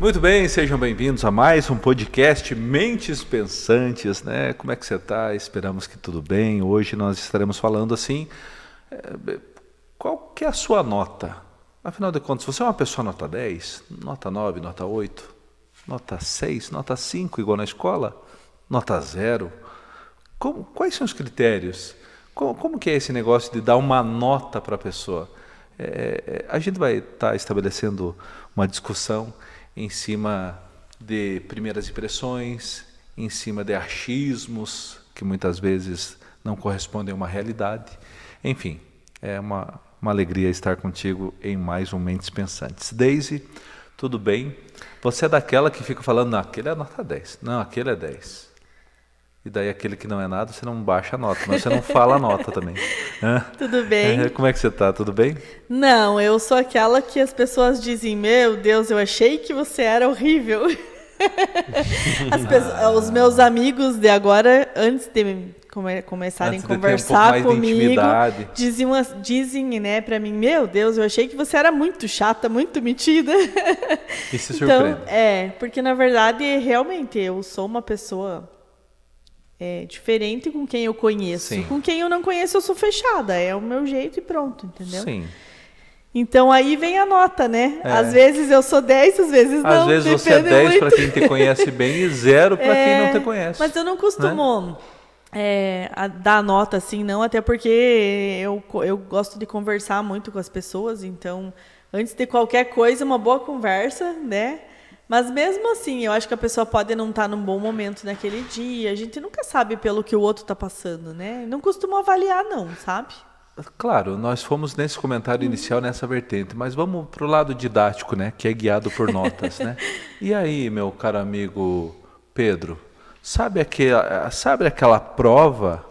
Muito bem, sejam bem-vindos a mais um podcast Mentes Pensantes, né? Como é que você está? Esperamos que tudo bem. Hoje nós estaremos falando assim, qual que é a sua nota? Afinal de contas, você é uma pessoa nota 10, nota 9, nota 8, nota 6, nota 5, igual na escola? Nota 0? Quais são os critérios? Como que é esse negócio de dar uma nota para a pessoa? A gente vai estar estabelecendo uma discussão em cima de primeiras impressões, em cima de achismos, que muitas vezes não correspondem a uma realidade. Enfim, é uma alegria estar contigo em mais um Mentes Pensantes. Daisy, tudo bem? Você é daquela que fica falando, não, aquele é nota 10, não, aquele é 10. E daí aquele que não é nada, você não baixa a nota, mas você não fala a nota também. Tudo bem? Como é que você está? Tudo bem? Não, eu sou aquela que as pessoas dizem, meu Deus, eu achei que você era horrível. Os meus amigos de agora, antes de começarem a conversar comigo, dizem, né, pra mim, meu Deus, eu achei que você era muito chata, muito metida. E se surpreende. Então, porque na verdade, realmente, eu sou uma pessoa... diferente com quem eu conheço. Sim. Com quem eu não conheço, eu sou fechada. É o meu jeito e pronto, entendeu? Sim. Então, aí vem a nota, né? Às vezes eu sou 10, às vezes não. Às vezes você é 10 para quem te conhece bem e 0 para quem não te conhece. Mas eu não costumo dar nota assim, não. Até porque eu gosto de conversar muito com as pessoas. Então, antes de qualquer coisa, uma boa conversa, né? Mas mesmo assim, eu acho que a pessoa pode não estar num bom momento naquele dia. A gente nunca sabe pelo que o outro está passando, né? Não costumo avaliar, não, sabe? Claro, nós fomos nesse comentário inicial, nessa vertente, mas vamos para o lado didático, né? Que é guiado por notas, né? E aí, meu caro amigo Pedro, sabe aquela prova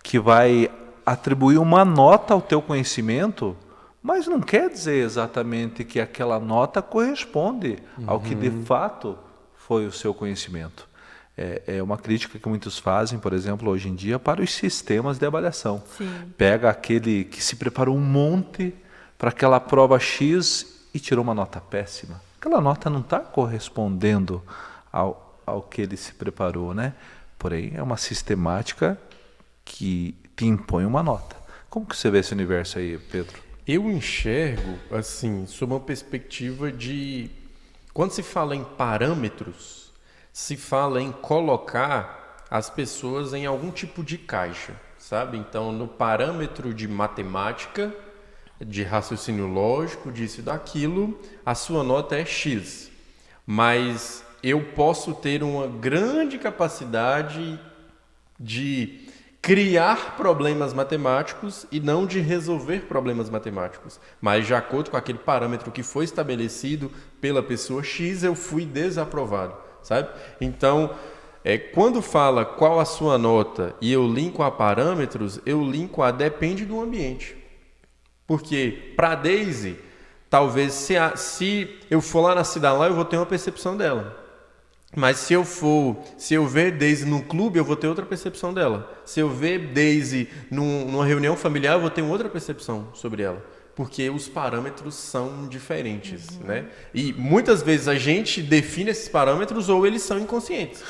que vai atribuir uma nota ao teu conhecimento? Mas não quer dizer exatamente que aquela nota corresponde ao que de fato foi o seu conhecimento. É uma crítica que muitos fazem, por exemplo, hoje em dia, para os sistemas de avaliação. Sim. Pega aquele que se preparou um monte para aquela prova X e tirou uma nota péssima. Aquela nota não está correspondendo ao que ele se preparou, né? Porém, é uma sistemática que te impõe uma nota. Como que você vê esse universo aí, Pedro? Eu enxergo, assim, sob uma perspectiva de... Quando se fala em parâmetros, se fala em colocar as pessoas em algum tipo de caixa, sabe? Então, no parâmetro de matemática, de raciocínio lógico, disso e daquilo, a sua nota é X. Mas eu posso ter uma grande capacidade de criar problemas matemáticos e não de resolver problemas matemáticos. Mas de acordo com aquele parâmetro que foi estabelecido pela pessoa X, eu fui desaprovado, sabe? Então, quando fala qual a sua nota e eu linko a parâmetros, eu linko a depende do ambiente. Porque para a Daisy, talvez se eu for lá na cidade lá, eu vou ter uma percepção dela. Mas se eu ver Daisy num clube, eu vou ter outra percepção dela. Se eu ver Daisy numa reunião familiar, eu vou ter outra percepção sobre ela. Porque os parâmetros são diferentes, né? E muitas vezes a gente define esses parâmetros ou eles são inconscientes.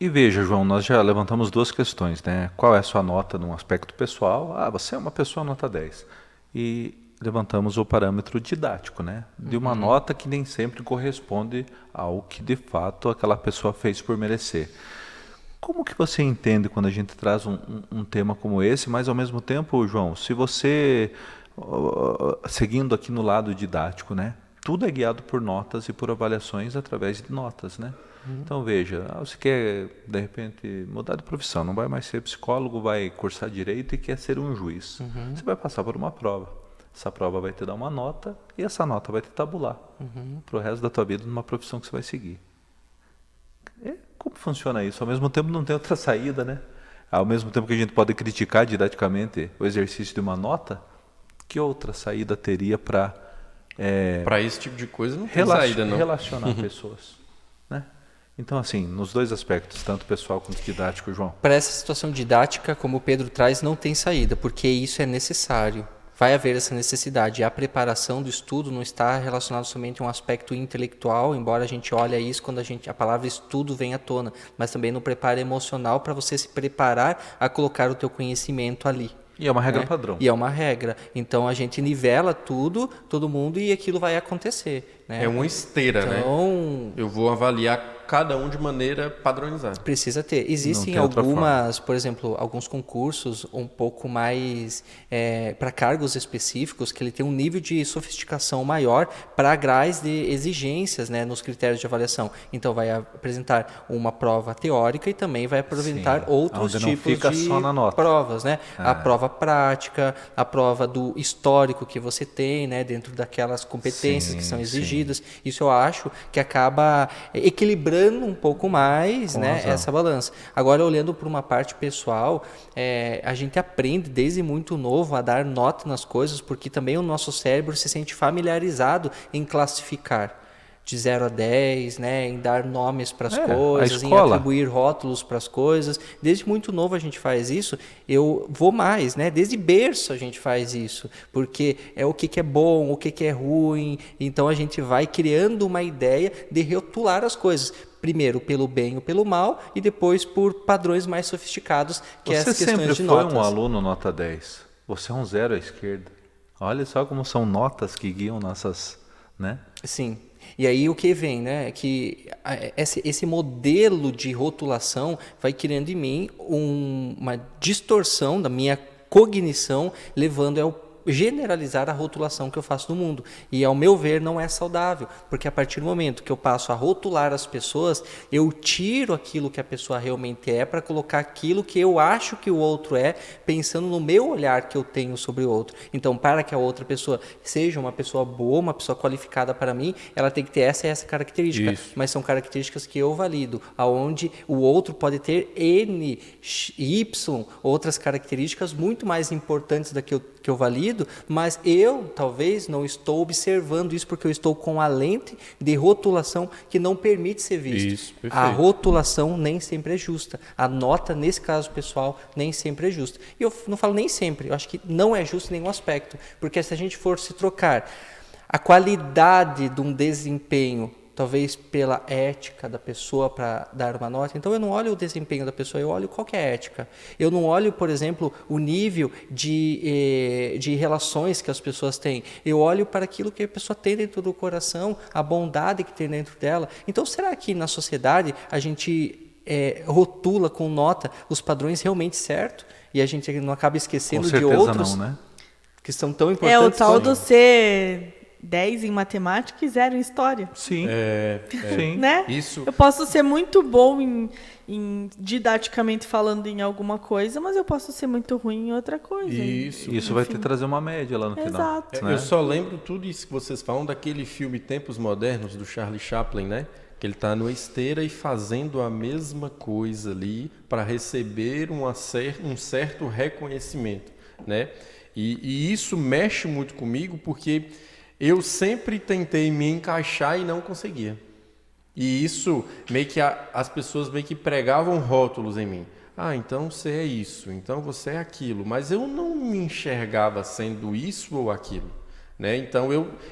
E veja, João, nós já levantamos duas questões, né? Qual é a sua nota num aspecto pessoal? Você é uma pessoa nota 10. E levantamos o parâmetro didático, né? De uma nota que nem sempre corresponde ao que de fato aquela pessoa fez por merecer. Como que você entende quando a gente traz um tema como esse, mas ao mesmo tempo, João, se você, seguindo aqui no lado didático, né? Tudo é guiado por notas e por avaliações através de notas, né? Então veja, você quer de repente mudar de profissão, não vai mais ser psicólogo, vai cursar direito e quer ser um juiz. Você vai passar por uma prova. Essa prova vai te dar uma nota e essa nota vai te tabular para o resto da tua vida numa profissão que você vai seguir. Como funciona isso? Ao mesmo tempo não tem outra saída, né? Ao mesmo tempo que a gente pode criticar didaticamente o exercício de uma nota, que outra saída teria para... Para esse tipo de coisa não tem saída, não. Relacionar pessoas, né? Então, assim, nos dois aspectos, tanto pessoal quanto didático, João. Para essa situação didática, como o Pedro traz, não tem saída, porque isso é necessário. vai haver essa necessidade. E a preparação do estudo não está relacionada somente a um aspecto intelectual, embora a gente olhe isso quando a palavra estudo vem à tona, mas também no preparo emocional para você se preparar a colocar o teu conhecimento ali. E é uma regra padrão. E é uma regra. Então a gente nivela tudo, todo mundo, e aquilo vai acontecer. Né? É uma esteira, né? Então, Eu vou avaliar cada um de maneira padronizada. precisa ter. Existem tem outra algumas, por exemplo, alguns concursos um pouco mais para cargos específicos que ele tem um nível de sofisticação maior para graus de exigências, né, nos critérios de avaliação. Então vai apresentar uma prova teórica e também vai apresentar Sim, outros onde não tipos fica de só na nota. provas, né? A prova prática, a prova do histórico que você tem, né, dentro daquelas competências que são exigidas. Isso eu acho que acaba equilibrando um pouco mais, né, razão. essa balança. Agora, olhando para uma parte pessoal, a gente aprende desde muito novo a dar nota nas coisas, porque também o nosso cérebro se sente familiarizado em classificar. De 0 a 10, né, em dar nomes para as coisas, em atribuir rótulos para as coisas. Desde muito novo a gente faz isso. Eu vou mais, né? Desde berço a gente faz isso, porque é o que é bom, o que é ruim. Então a gente vai criando uma ideia de rotular as coisas. Primeiro pelo bem ou pelo mal e depois por padrões mais sofisticados, que é as Você questões sempre de foi notas. um aluno nota 10. Você é um 0 à esquerda. Olha só como são notas que guiam nossas, né? Sim. E aí o que vem, né? Que esse modelo de rotulação vai criando em mim uma distorção da minha cognição, levando ao generalizar a rotulação que eu faço no mundo. E, ao meu ver, não é saudável, porque a partir do momento que eu passo a rotular as pessoas, eu tiro aquilo que a pessoa realmente é para colocar aquilo que eu acho que o outro é, pensando no meu olhar que eu tenho sobre o outro. Então, para que a outra pessoa seja uma pessoa boa, uma pessoa qualificada para mim, ela tem que ter essa e essa característica. Isso. Mas são características que eu valido, aonde o outro pode ter N, Y, outras características muito mais importantes da que eu valido, mas eu talvez não estou observando isso porque eu estou com a lente de rotulação que não permite ser visto. Isso, perfeito. A rotulação nem sempre é justa. A nota, nesse caso pessoal, nem sempre é justa. E eu não falo nem sempre, eu acho que não é justo em nenhum aspecto, porque se a gente for se trocar a qualidade de um desempenho talvez pela ética da pessoa para dar uma nota. Então eu não olho o desempenho da pessoa, eu olho qual que é a ética. Eu não olho, por exemplo, o nível de relações que as pessoas têm. Eu olho para aquilo que a pessoa tem dentro do coração, a bondade que tem dentro dela. Então será que na sociedade a gente rotula com nota os padrões realmente certos e a gente não acaba esquecendo de outros não, né? que são tão É importantes? o tal quanto- do ser 10 em matemática e 0 em história. Sim. Sim. Né? Isso. Eu posso ser muito bom em didaticamente falando em alguma coisa, mas eu posso ser muito ruim em outra coisa. Isso vai ter que trazer uma média lá no final. Exato. Né? Eu só lembro tudo isso que vocês falam daquele filme Tempos Modernos, do Charlie Chaplin, né? Que ele está numa esteira e fazendo a mesma coisa ali para receber um certo reconhecimento, né? E isso mexe muito comigo porque eu sempre tentei me encaixar e não conseguia. E isso, meio que as pessoas meio que pregavam rótulos em mim. Ah, então você é isso, então você é aquilo. Mas eu não me enxergava sendo isso ou aquilo, né? Então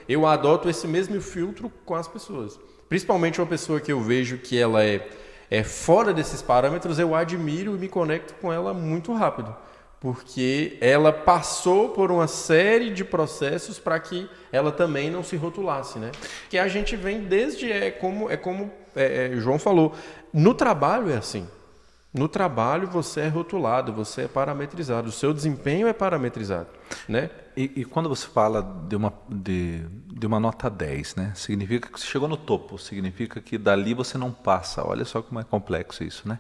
eu adoto esse mesmo filtro com as pessoas. Principalmente uma pessoa que eu vejo que ela é fora desses parâmetros, eu admiro e me conecto com ela muito rápido. Porque ela passou por uma série de processos para que ela também não se rotulasse, né? Que a gente vem desde, como João falou, no trabalho é assim. No trabalho você é rotulado, você é parametrizado, o seu desempenho é parametrizado, né? E quando você fala de uma nota 10, né? Significa que você chegou no topo, significa que dali você não passa. Olha só como é complexo isso, né?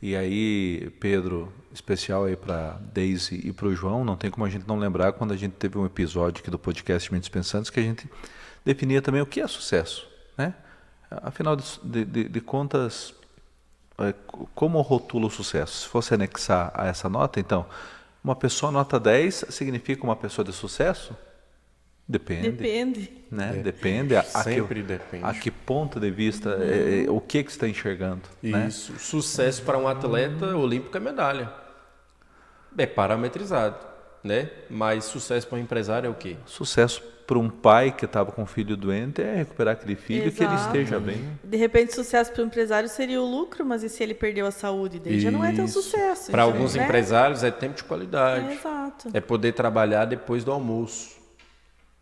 E aí, Pedro, especial aí para Deise e para o João, não tem como a gente não lembrar quando a gente teve um episódio aqui do podcast Mentes Pensantes que a gente definia também o que é sucesso, né? Afinal de contas, como rotula o sucesso? Se fosse anexar a essa nota, então, uma pessoa nota 10 significa uma pessoa de sucesso? Depende. Depende. Né? Depende. Sempre depende. A que ponto de vista, o que você está enxergando. Né? Isso. Sucesso para um atleta olímpico é medalha. É parametrizado. né? Mas sucesso para um empresário é o quê? Sucesso para um pai que estava com um filho doente é recuperar aquele filho e que ele Exato. esteja bem. De repente, sucesso para o empresário seria o lucro, mas e se ele perdeu a saúde? Daí já não é tão Isso. sucesso. Para então, alguns né? empresários é tempo de qualidade. Exato. É poder trabalhar depois do almoço.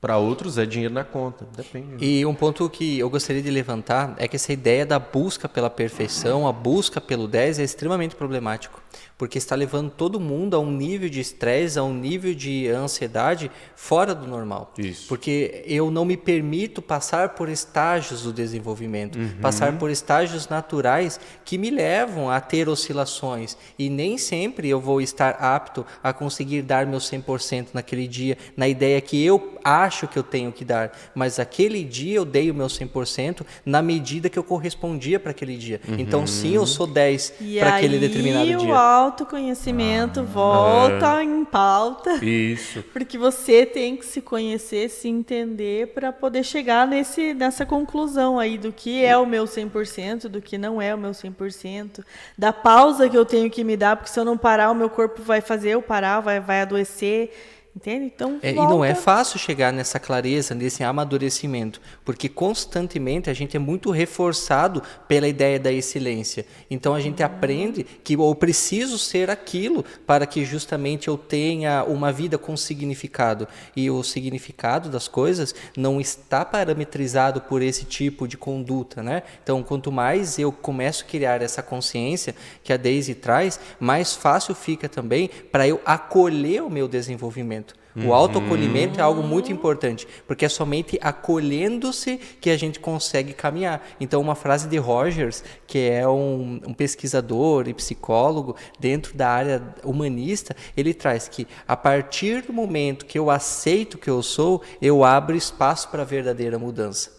Para outros é dinheiro na conta. Depende. E um ponto que eu gostaria de levantar é que essa ideia da busca pela perfeição, a busca pelo 10 é extremamente problemático, porque está levando todo mundo a um nível de estresse, a um nível de ansiedade fora do normal. Isso. Porque eu não me permito passar por estágios do desenvolvimento, passar por estágios naturais que me levam a ter oscilações. E nem sempre eu vou estar apto a conseguir dar meu 100% naquele dia, na ideia que eu acho que eu tenho que dar. Mas aquele dia eu dei o meu 100% na medida que eu correspondia para aquele dia. Então sim, eu sou 10 E para aquele aí determinado o dia. autoconhecimento volta em pauta. Isso. Porque você tem que se conhecer, se entender para poder chegar nessa conclusão aí do que é o meu 100%, do que não é o meu 100%, da pausa que eu tenho que me dar, porque se eu não parar, o meu corpo vai fazer eu parar, vai adoecer. Entende? Então, E volta. não é fácil chegar nessa clareza, nesse amadurecimento, porque constantemente a gente é muito reforçado pela ideia da excelência. Então a gente aprende que eu preciso ser aquilo para que justamente eu tenha uma vida com significado. E o significado das coisas não está parametrizado por esse tipo de conduta, né? Então, quanto mais eu começo a criar essa consciência que a Daisy traz, mais fácil fica também para eu acolher o meu desenvolvimento. O autoacolhimento é algo muito importante, porque é somente acolhendo-se que a gente consegue caminhar. Então, uma frase de Rogers, que é um pesquisador e psicólogo dentro da área humanista, ele traz que a partir do momento que eu aceito que eu sou, eu abro espaço para a verdadeira mudança.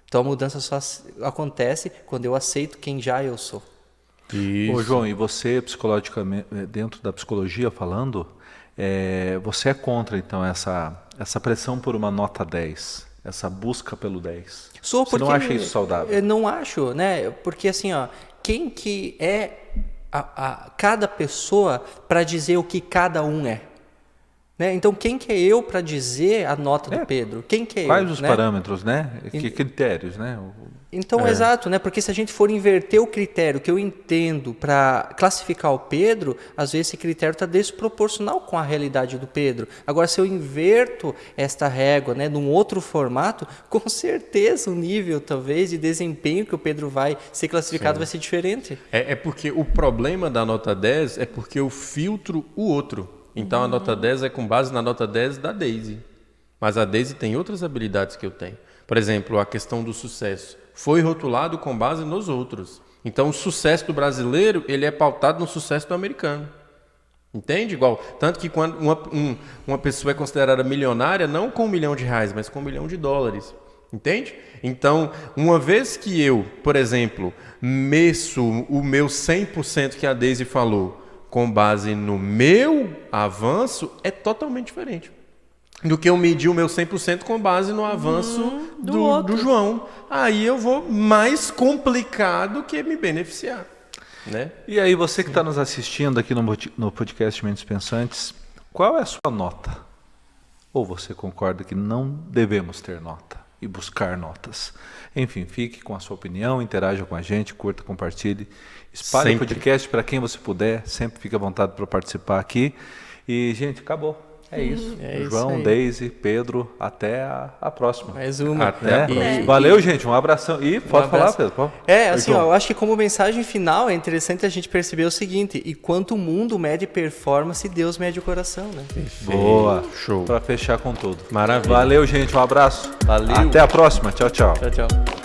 Então, a mudança só acontece quando eu aceito quem já eu sou. Isso. Ô, João, e você, psicologicamente, dentro da psicologia falando, você é contra, então, essa pressão por uma nota 10, essa busca pelo 10? Sou, você não acha isso saudável? Eu não acho, né? Porque assim, ó, quem que é cada pessoa para dizer o que cada um é? Né? Então, quem que é eu para dizer a nota do Pedro? Quem que é Quais eu? os né? parâmetros, né? Que critérios, né? Então, exato, né? Porque se a gente for inverter o critério que eu entendo para classificar o Pedro, às vezes esse critério está desproporcional com a realidade do Pedro. Agora, se eu inverto esta régua, né, num outro formato, com certeza o nível, talvez, de desempenho que o Pedro vai ser classificado vai ser diferente. É porque o problema da nota 10 é porque eu filtro o outro. Então, a nota 10 é com base na nota 10 da Daisy. Mas a Daisy tem outras habilidades que eu tenho. Por exemplo, a questão do sucesso. Foi rotulado com base nos outros. Então, o sucesso do brasileiro, ele é pautado no sucesso do americano. Entende? Igual, tanto que quando uma pessoa é considerada milionária, não com R$1 milhão, mas com US$1 milhão. Entende? Então, uma vez que eu, por exemplo, meço o meu 100% que a Daisy falou, com base no meu avanço, é totalmente diferente do que eu medir o meu 100% com base no avanço do João. Aí eu vou mais complicado que me beneficiar. Né? E aí, você que está nos assistindo aqui no podcast Mentes Pensantes, qual é a sua nota? Ou você concorda que não devemos ter nota e buscar notas? Enfim, fique com a sua opinião, interaja com a gente, curta, compartilhe, espalhe o podcast para quem você puder, sempre fique à vontade para participar aqui. E, gente, acabou. É isso. João, aí. Daisy, Pedro, até a próxima. Mais uma. Até a próxima. Valeu, gente. Um abração. E pode falar, Pedro. Pode. Assim, ó, eu acho que como mensagem final é interessante a gente perceber o seguinte: enquanto o mundo mede performance, Deus mede o coração, né? Boa. Show. Para fechar com tudo. Maravilha. Valeu, gente. Um abraço. Valeu. Até a próxima. Tchau, tchau. Tchau, tchau.